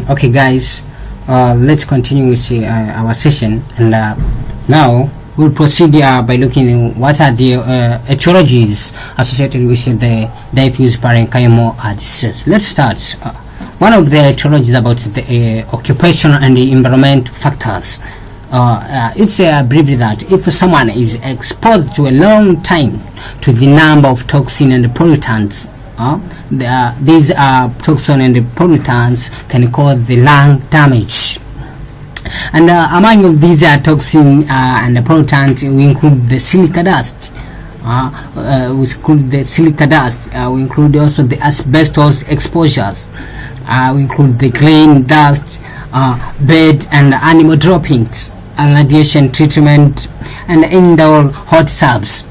Okay guys, let's continue with our session, and now we'll proceed by looking at what are the etiologies associated with the diffuse parenchymal disease. Let's start. One of the etiologies about the occupational and the environmental factors. It's briefly that if someone is exposed to a long time to the number of toxins and pollutants, these toxins and pollutants can cause the lung damage. And among these toxins and pollutants, we include the silica dust. We include also the asbestos exposures. We include the grain dust, bed and animal droppings, radiation treatment, and indoor hot tubs.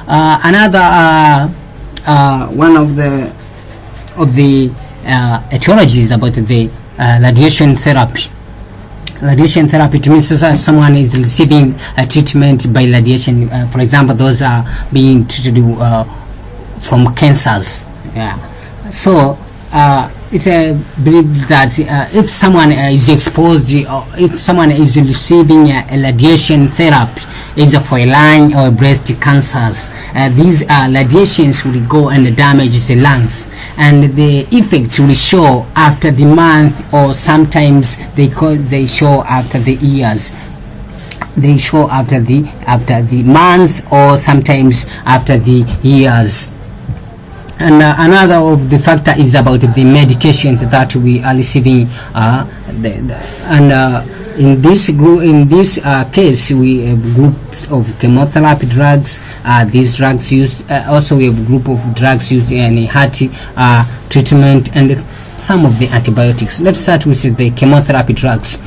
Another one of the etiologies about the radiation therapy. Radiation therapy, it means someone is receiving a treatment by radiation. For example, those are being treated from cancers. So it's believed that if someone is exposed, or if someone is receiving a radiation therapy, either for lung or breast cancers, these radiations will go and damage the lungs, and the effect will show after the month, or sometimes they show after the years. They show after the months, or sometimes after the years. And another of the factor is about the medication that we are receiving, in this case we have groups of chemotherapy drugs. These drugs used, also we have group of drugs used in heart treatment, and some of the antibiotics. Let's start with the chemotherapy drugs.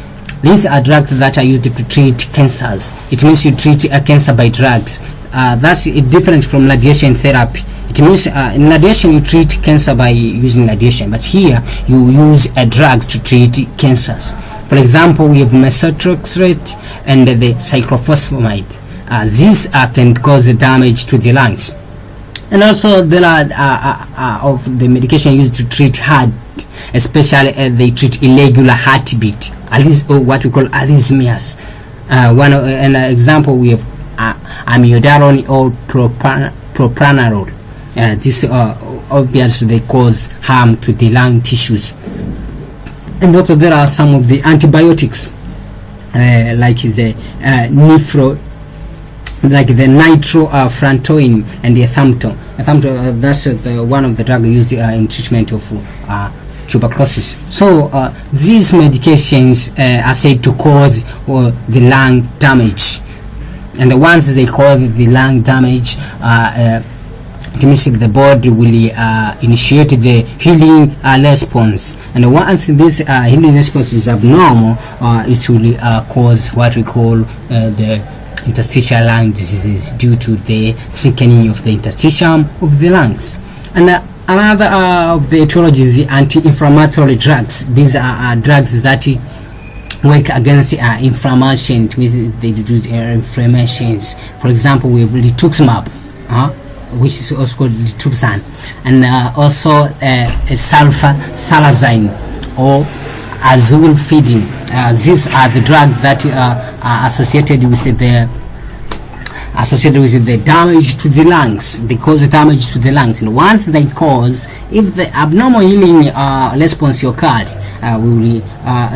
These are drugs that are used to treat cancers. It means you treat a cancer by drugs. That's different from radiation therapy. It means in radiation you treat cancer by using radiation, but here you use drugs to treat cancers. For example, we have methotrexate and the cyclophosphamide. These can cause damage to the lungs. And also there are of the medication used to treat heart, especially they treat irregular heartbeat, or what we call arrhythmias. An example, we have amiodarone or propranolol. This obviously they cause harm to the lung tissues. And also there are some of the antibiotics, like the nitrofurantoin and the ethambutol. That's one of the drugs used in treatment of tuberculosis. So these medications are said to cause the lung damage, and once they cause the lung damage, it means the body will initiate the healing response, and once this healing response is abnormal, it will cause what we call the interstitial lung diseases, due to the thickening of the interstitium of the lungs. And another of the etiologies is the anti-inflammatory drugs. These are drugs that work against inflammation. It means they reduce inflammations. For example, we have rituximab, which is also called rituxan, and also sulfasalazine or azulfidine. These are the drugs that are associated with the damage to the lungs. They cause damage to the lungs, and once they cause, if the abnormal healing response occurred,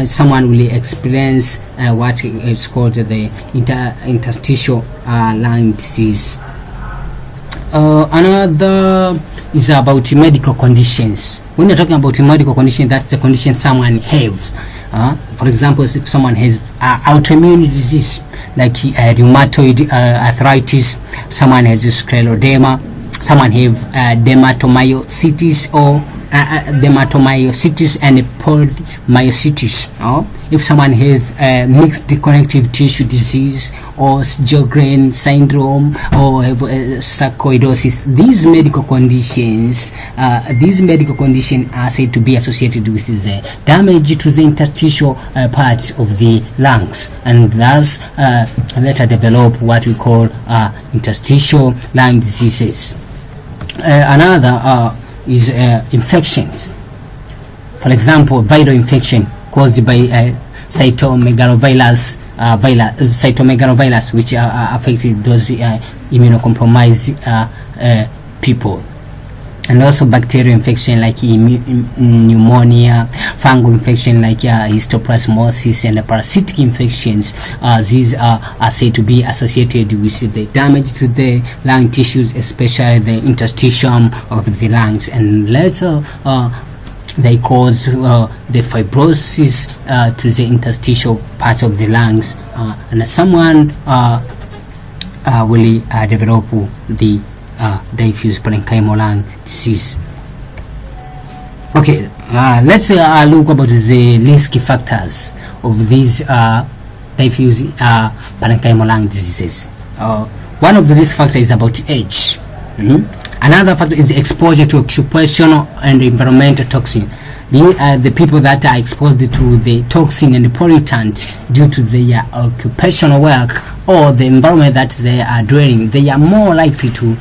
someone will experience what is called the interstitial lung disease. Another is about medical conditions. When you're talking about a medical condition, that's the condition someone has. For example, if someone has autoimmune disease like rheumatoid arthritis, someone has scleroderma, someone have dermatomyositis or dermatomyositis and polymyositis. If someone has mixed connective tissue disease or Sjogren syndrome or have sarcoidosis, these medical conditions are said to be associated with the damage to the interstitial parts of the lungs, and thus later develop what we call interstitial lung diseases. Another is infections. for example, viral infection caused by cytomegalovirus, which affected those immunocompromised people. And also bacterial infection like pneumonia, fungal infection like histoplasmosis, and parasitic infections. These are said to be associated with the damage to the lung tissues, especially the interstitium of the lungs, and later they cause the fibrosis to the interstitial part of the lungs, and someone will develop the diffuse parenchymal lung disease. Okay, let's look about the risk factors of these diffuse parenchymal lung diseases. One of the risk factors is about age. Another factor is the exposure to occupational and environmental toxin. The people that are exposed to the toxin and the pollutant due to their occupational work or the environment that they are dwelling, they are more likely to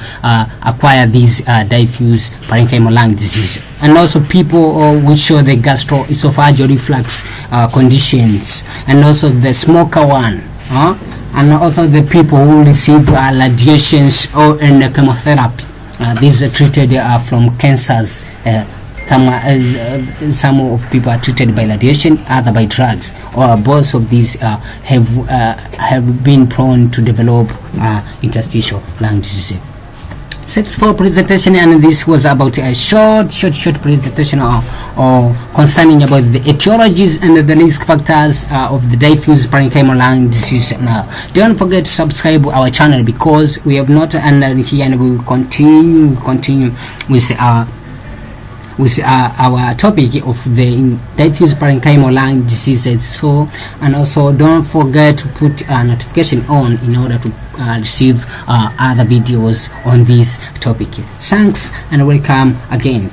acquire these diffuse parenchymal lung disease. And also people which show the gastroesophageal reflux conditions, and also the smoker one, and also the people who receive radiations or chemotherapy. These are treated from cancers. Some of people are treated by radiation, other by drugs, or both of these have been prone to develop interstitial lung disease. Thanks for presentation, and this was about a short presentation concerning about the etiologies and the risk factors of the diffuse parenchymal lung disease. Now, don't forget to subscribe our channel, because we have not ended here, and we will continue with our topic of the diffuse parenchymal lung diseases. So, and also don't forget to put a notification on in order to receive other videos on this topic. Thanks and welcome again.